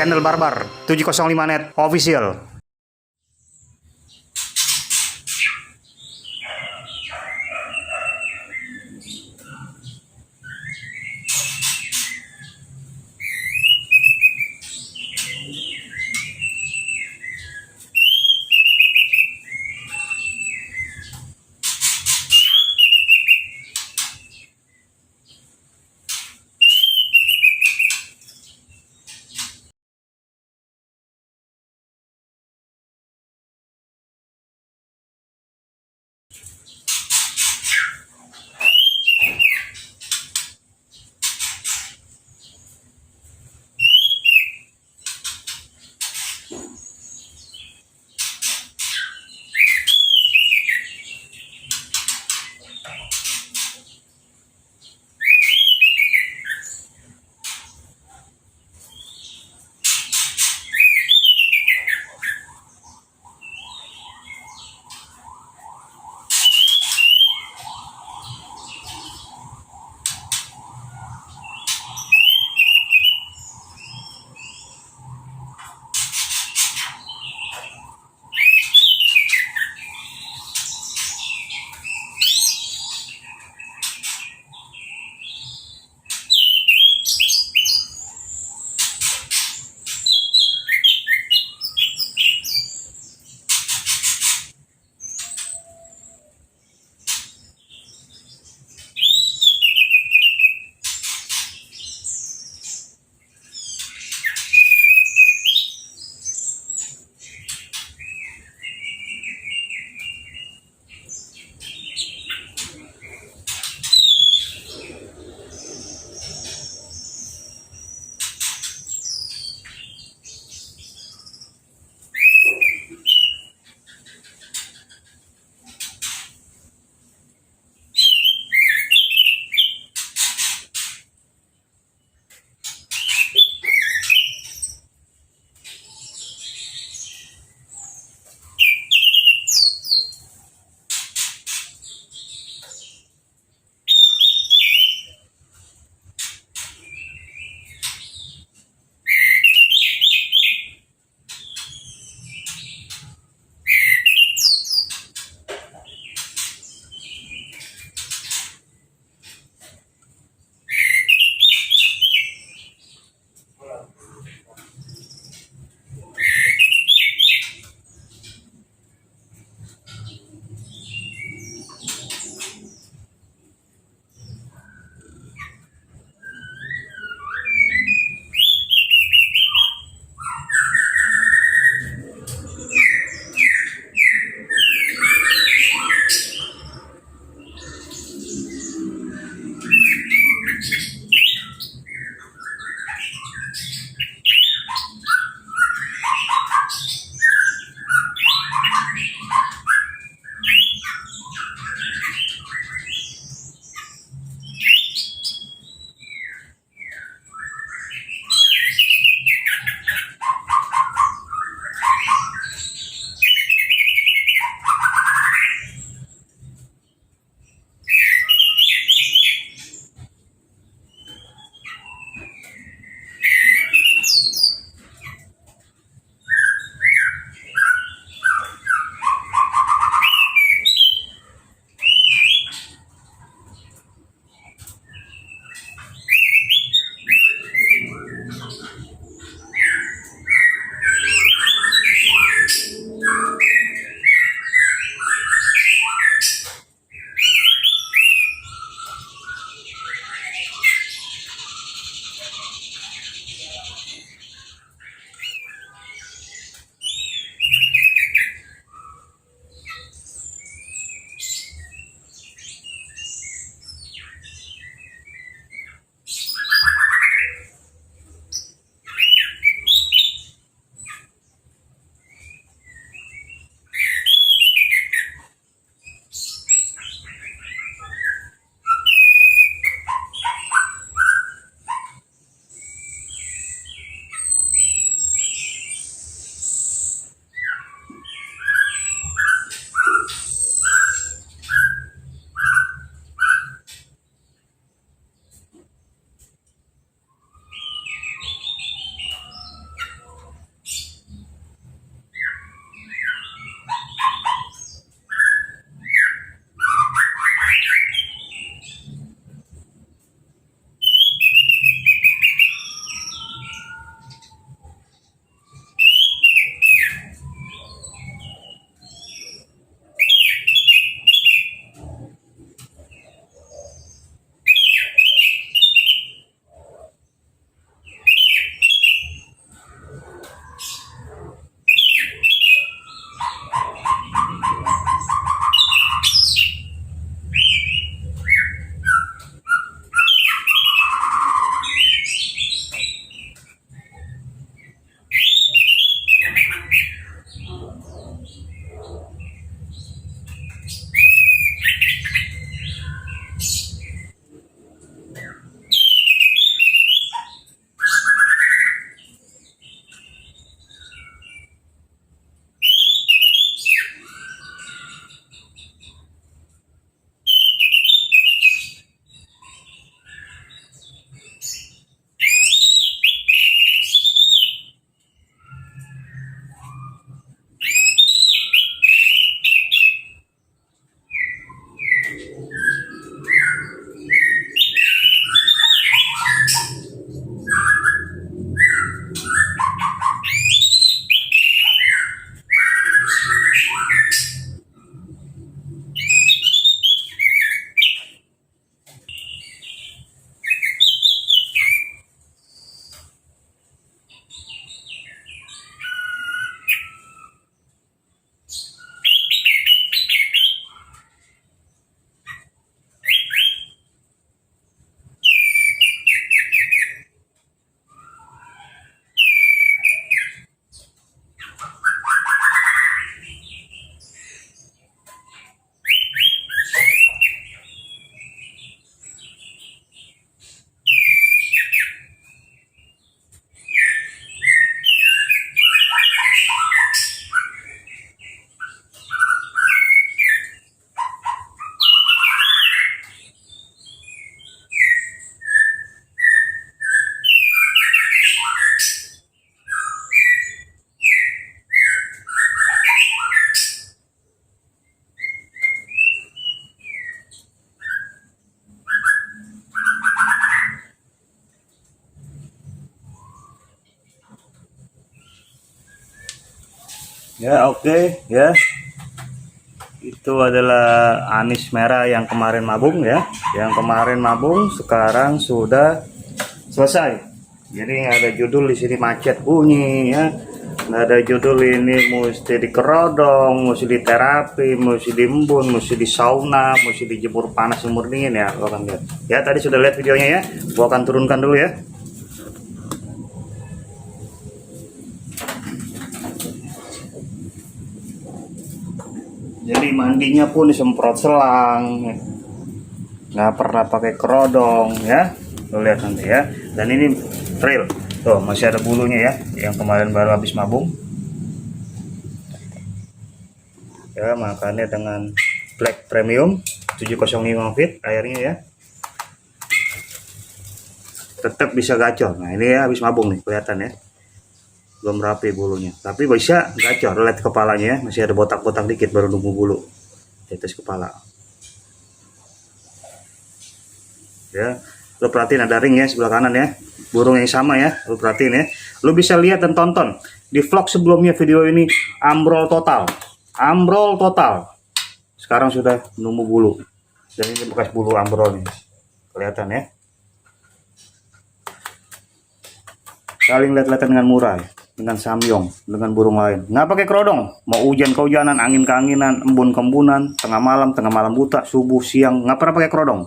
channel Barbar 705 Net Official. Ya, oke, ya. Itu adalah anis merah yang kemarin mabung ya. Yang kemarin mabung sekarang sudah selesai. Jadi nggak ada judul di sini macet bunyi ya. Nggak ada judul ini mesti dikerodong, mesti diterapi, mesti diembun, mesti di sauna, mesti dijemur panas jemur dingin ya. Lo kan lihat. Ya tadi sudah lihat videonya ya. Gua akan turunkan dulu ya. Jadi mandinya pun disemprot selang, nggak pernah pakai kerodong ya. Lo lihat nanti ya. Dan ini trail, tuh masih ada bulunya ya, yang kemarin baru habis mabung. Ya makanya dengan Black Premium 705 feet airnya ya, tetap bisa gacor. Nah ini ya habis mabung nih kelihatan ya. Belum rapi bulunya, tapi bisa gacor. Lihat kepalanya ya, masih ada botak-botak dikit baru nunggu bulu di atas kepala ya. Lo perhatiin ada ring ya sebelah kanan ya, burung yang sama ya, lo perhatiin ya. Lo bisa lihat dan tonton di vlog sebelumnya, video ini ambrol total, sekarang sudah nunggu bulu. Dan ini bekas bulu ambrolnya kelihatan ya, saling lihat-lihatan dengan murah ya, dengan samyong, dengan burung lain. Nggak pakai kerodong, mau hujan kehujanan, angin keanginan, embun keembunan, tengah malam buta, subuh, siang, nggak pernah pakai kerodong.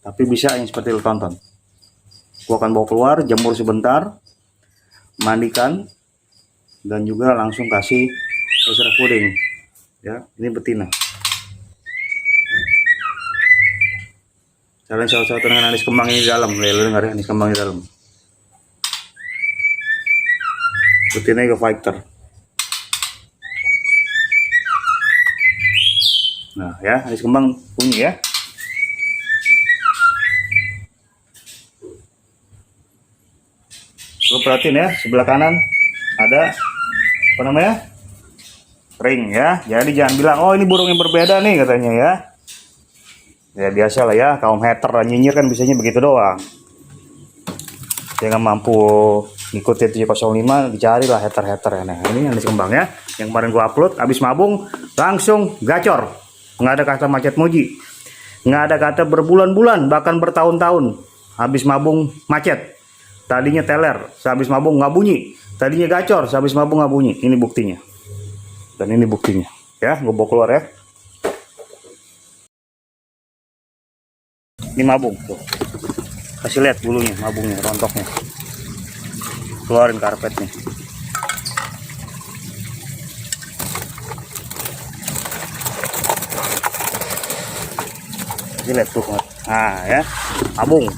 Tapi bisa yang seperti lo tonton. Gua akan bawa keluar, jemur sebentar, mandikan, dan juga langsung kasih extra fooding. Ya, ini betina. Kalian saut-saut dengan anis kembang ini di dalam, lo dengar ya, anis kembang di dalam. Betina ke fighter. Nah ya, anis kembang bunyi ya. Lo perhatiin ya, sebelah kanan ada apa namanya, ring ya. Jadi jangan bilang oh ini burung yang berbeda nih katanya ya. Ya biasa lah ya, kaum hater dan nyinyir kan biasanya begitu doang. Dia nggak mampu ngikutin 705, dicari lah hater-hater ya. Nah ini anis kembang ya, yang kemarin gua upload habis mabung langsung gacor. Nggak ada kata macet muji, nggak ada kata berbulan-bulan bahkan bertahun-tahun habis mabung macet. Tadinya teler, sehabis mabung nggak bunyi. Tadinya gacor, sehabis mabung nggak bunyi. Ini buktinya. Dan ini buktinya. Ya, gue bawa keluar ya. Ini mabung tuh. Kasih lihat bulunya, mabungnya, rontoknya. Keluarin karpetnya. Kasih lihat tuh. Nah ya, mabung.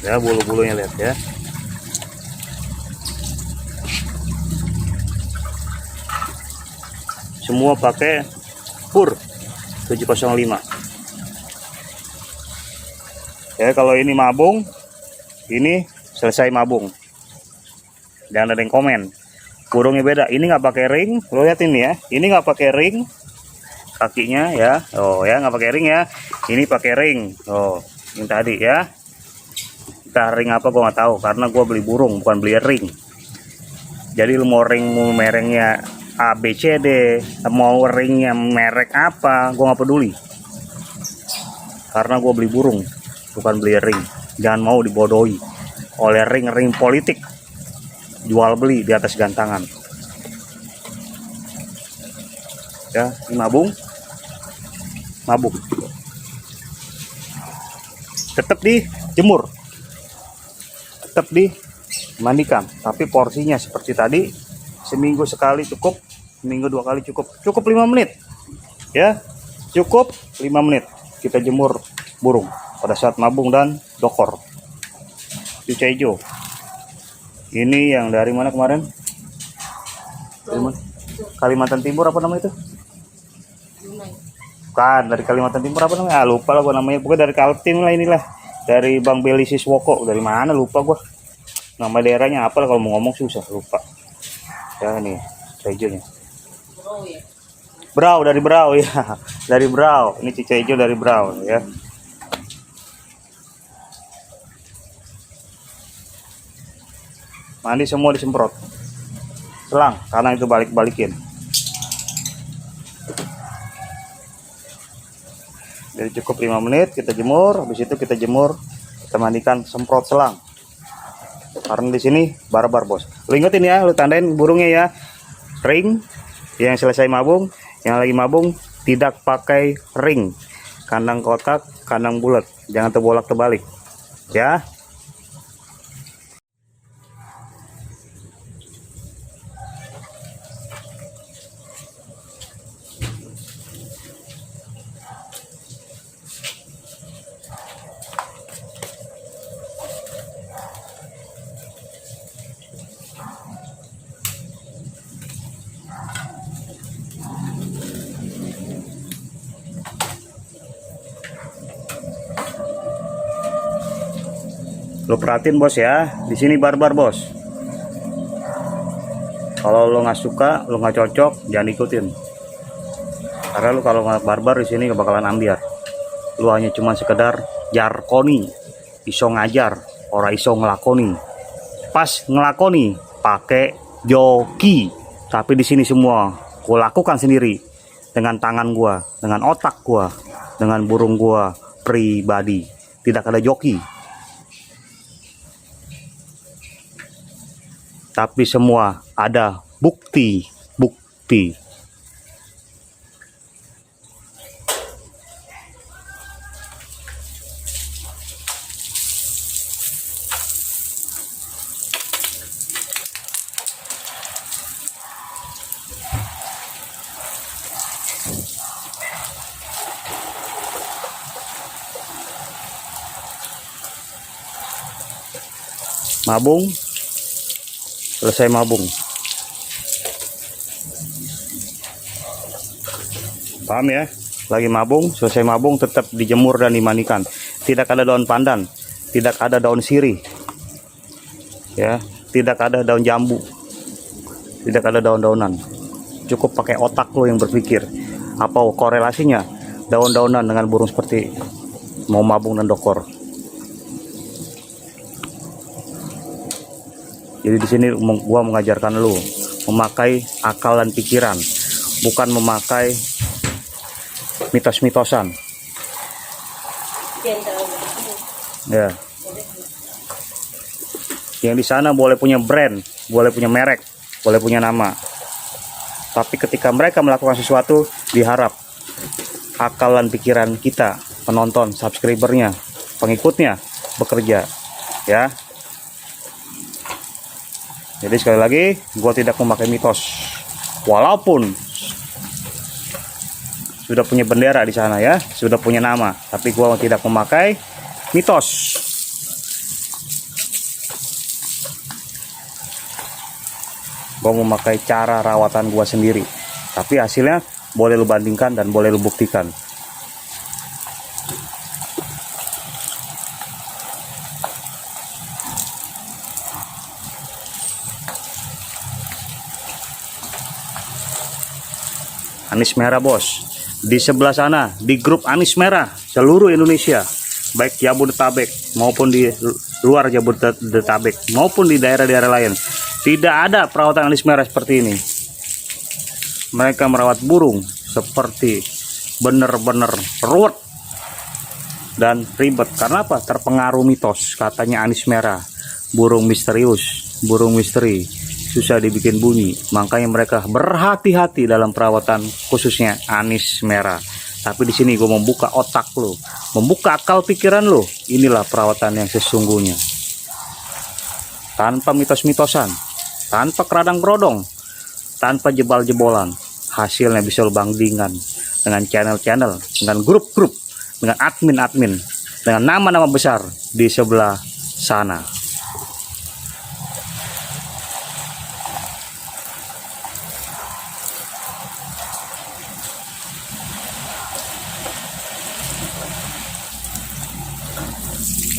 Ya, bulu-bulunya lihat ya. Semua pakai pur 705 ya. Kalau ini mabung, ini selesai mabung. Jangan ada yang komen burungnya beda. Ini nggak pakai ring, lo lihat ini ya, ini nggak pakai ring kakinya ya. Oh ya, nggak pakai ring ya, ini pakai ring. Oh yang tadi ya, entah ring apa gue nggak tahu, karena gue beli burung bukan beli ring. Jadi lu mau ring mau merengnya A B C D, mau ringnya merek apa, gue nggak peduli, karena gue beli burung bukan beli ring. Jangan mau dibodohi oleh ring-ring politik, jual beli di atas gantangan ya. Ini mabung tetap dijemur, tetap dimandikan, tapi porsinya seperti tadi, seminggu sekali cukup, seminggu 2 kali cukup 5 menit ya, cukup 5 menit kita jemur burung pada saat mabung dan dokor. Cuca hijau ini yang dari mana kemarin, dari mana? Kalimantan Timur apa namanya itu, bukan dari Kalimantan Timur apa namanya, lupa lah gua namanya, pokoknya dari Kaltim lah, inilah dari Bang Beli Siswoko, dari mana lupa gua nama daerahnya apa lah, kalau mau ngomong susah lupa ya. Ini hijaunya Brau, dari Brau ya, dari Brau. Ini cica hijau dari Brau ya. Mandi semua disemprot selang, karena itu balik-balikin Jadi cukup 5 menit kita jemur, habis itu kita jemur, kita mandikan, semprot selang. Karena di sini barbar bos. Lu ingetin ya, lu tandain burungnya ya. Ring yang selesai mabung, yang lagi mabung tidak pakai ring. Kandang kotak, kandang bulat, jangan terbolak terbalik ya. Lo perhatiin bos ya, di sini barbar bos. Kalau lo nggak suka, lo nggak cocok, jangan ikutin. Karena lo kalau nggak barbar di sini gak bakalan ambiar. Lo hanya cuma sekedar jarkoni, iso ngajar, ora iso ngelakoni. Pas ngelakoni, pakai joki. Tapi di sini semua gua lakukan sendiri dengan tangan gua, dengan otak gua, dengan burung gua pribadi. Tidak ada joki. Tapi semua ada bukti. Mabung, selesai mabung. Paham ya? Lagi mabung, selesai mabung tetap dijemur dan dimandikan. Tidak ada daun pandan, tidak ada daun sirih. Ya, tidak ada daun jambu. Tidak ada daun-daunan. Cukup pakai otak lo yang berpikir. Apa korelasinya daun-daunan dengan burung seperti mau mabung dan dokor? Jadi di sini gua mengajarkan lu memakai akal dan pikiran, bukan memakai mitos-mitosan. Ya. Yang di sana boleh punya brand, boleh punya merek, boleh punya nama. Tapi ketika mereka melakukan sesuatu, diharap akal dan pikiran kita, penonton, subscribernya, pengikutnya bekerja, ya. Jadi sekali lagi, gue tidak memakai mitos. Walaupun sudah punya bendera di sana ya, sudah punya nama, tapi gue tidak memakai mitos. Gue memakai cara rawatan gue sendiri. Tapi hasilnya boleh lu bandingkan dan boleh lu buktikan. Anis Merah bos, di sebelah sana di grup Anis Merah seluruh Indonesia, baik Jabodetabek maupun di luar Jabodetabek maupun di daerah-daerah lain, tidak ada perawatan Anis Merah seperti ini. Mereka merawat burung seperti bener-bener ruwet dan ribet. Karena apa? Terpengaruh mitos, katanya Anis Merah burung misterius, burung misteri, susah dibikin bunyi. Makanya mereka berhati-hati dalam perawatan khususnya Anis Merah. Tapi di sini gue membuka otak lo, membuka akal pikiran lo. Inilah perawatan yang sesungguhnya. Tanpa mitos-mitosan, tanpa keradang-kerodong, tanpa jebal-jebolan. Hasilnya bisa lo bandingkan dengan channel-channel, dengan grup-grup, dengan admin-admin, dengan nama-nama besar di sebelah sana.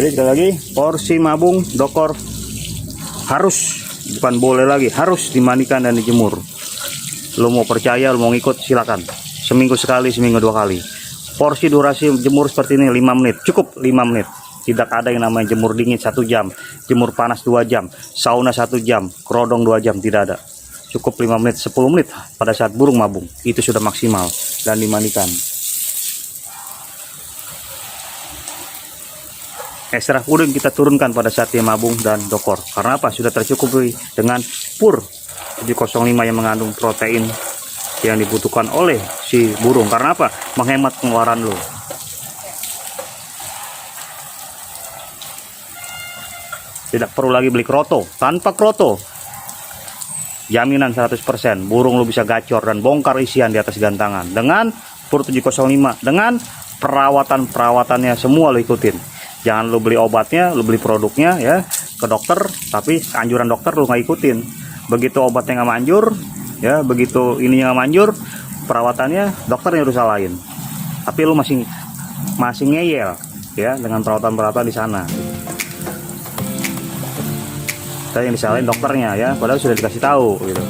Jadi sekali lagi, porsi mabung dokor harus, bukan boleh lagi, harus dimandikan dan dijemur. Lo mau percaya, lo mau ngikut, silakan. Seminggu sekali, seminggu 2 kali. Porsi durasi jemur seperti ini 5 menit, cukup 5 menit. Tidak ada yang namanya jemur dingin 1 jam, jemur panas 2 jam, sauna 1 jam, kerodong 2 jam, tidak ada. Cukup 5 menit, 10 menit pada saat burung mabung. Itu sudah maksimal dan dimandikan. Ekstrak puding kita turunkan pada saat dia mabung dan dokor. Karena apa? Sudah tercukupi dengan pur 705 yang mengandung protein yang dibutuhkan oleh si burung. Karena apa? Menghemat pengeluaran lo. Tidak perlu lagi beli kroto. Tanpa kroto, jaminan 100% burung lo bisa gacor dan bongkar isian di atas gantangan. Dengan pur 705, dengan perawatan-perawatannya semua lo ikutin. Jangan lu beli obatnya, lu beli produknya ya ke dokter, tapi anjuran dokter lu nggak ikutin. Begitu obatnya nggak manjur, ya begitu ininya nggak manjur, perawatannya dokternya harus salahin. Tapi lu masih ngeyel ya dengan perawatan di sana. Tapi yang disalahin dokternya ya, padahal sudah dikasih tahu gitu.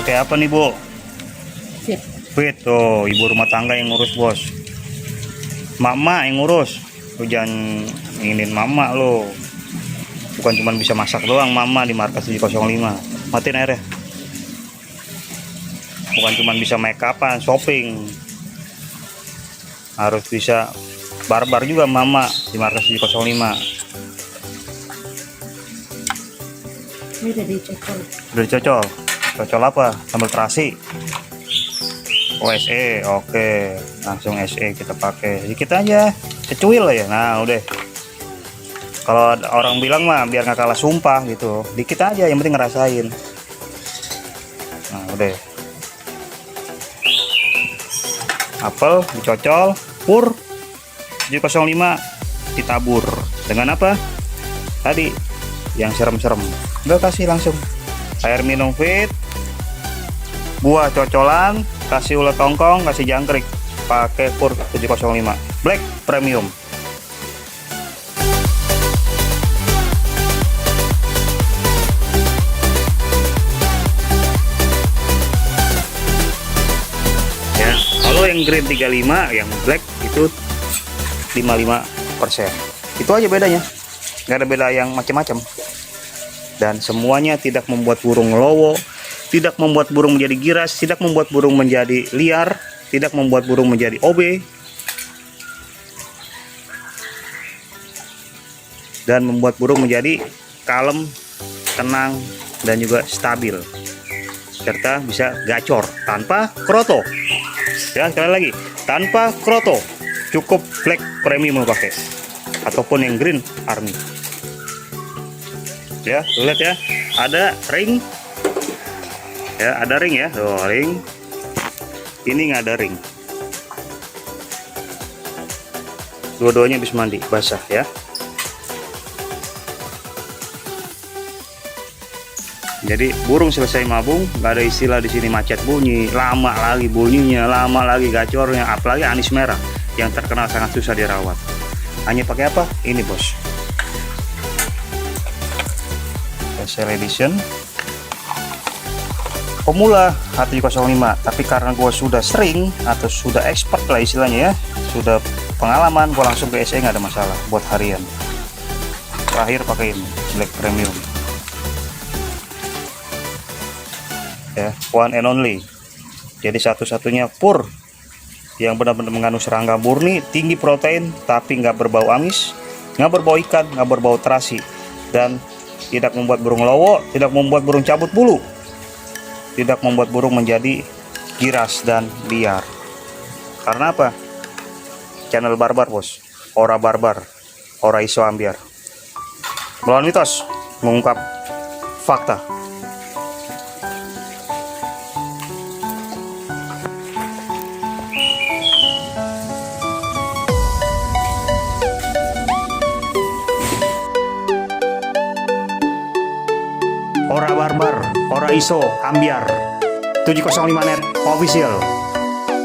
Pakai apa nih, Bu? Fit tuh, ibu rumah tangga yang ngurus, Bos. Mama yang ngurus. Lu jangan inginin mama lo. Bukan cuma bisa masak doang mama di markas 705. Matiin airnya. Bukan cuma bisa make upan, shopping. Harus bisa barbar juga mama di markas 705. Ini udah dicocol. Udah dicocol. Cocol apa? Sambal terasi. Oh, SE. Oke, langsung SE kita pakai. Sedikit aja, secuil lah ya. Nah, udah. Kalau orang bilang mah biar nggak kalah sumpah gitu, dikit aja yang penting ngerasain. Nah, udah. Apel dicocol, pur 705 ditabur. Dengan apa? Tadi yang serem-serem. Udah kasih langsung. Air minum Fit, buah cocolan, kasih ulet tongkong, kasih jangkrik, pakai pur 705 Black Premium. Ya, kalau yang grade 35 yang black itu 55%. Itu aja bedanya, nggak ada beda yang macam-macam. Dan semuanya tidak membuat burung lowo, tidak membuat burung menjadi giras, tidak membuat burung menjadi liar, tidak membuat burung menjadi OB, dan membuat burung menjadi kalem, tenang, dan juga stabil, serta bisa gacor tanpa kroto. Ya, sekali lagi, tanpa kroto. Cukup black premium mau pakai, ataupun yang green army. Ya, lihat ya, ada ring. Ya, ada ring ya, tuh ring. Ini nggak ada ring. Dua-duanya habis mandi basah ya. Jadi burung selesai mabung, nggak ada istilah di sini macet bunyi, lama lagi bunyinya, lama lagi gacornya, apalagi anis merah yang terkenal sangat susah dirawat. Hanya pakai apa? Ini bos. Special edition. Pemula H705, tapi karena gue sudah sering atau sudah expert lah istilahnya ya, sudah pengalaman, gue langsung ke SE, nggak ada masalah buat harian. Terakhir pakai ini black premium. Ya, one and only. Jadi satu-satunya pur yang benar-benar mengandung serangga murni, tinggi protein, tapi nggak berbau amis, nggak berbau ikan, nggak berbau terasi, dan tidak membuat burung lowo, tidak membuat burung cabut bulu, tidak membuat burung menjadi giras dan liar. Karena apa? Channel barbar bos, ora barbar, ora iso ambiar. Melawan mitos, mengungkap fakta. Ora barbar, ora iso ambiar. 705 net official.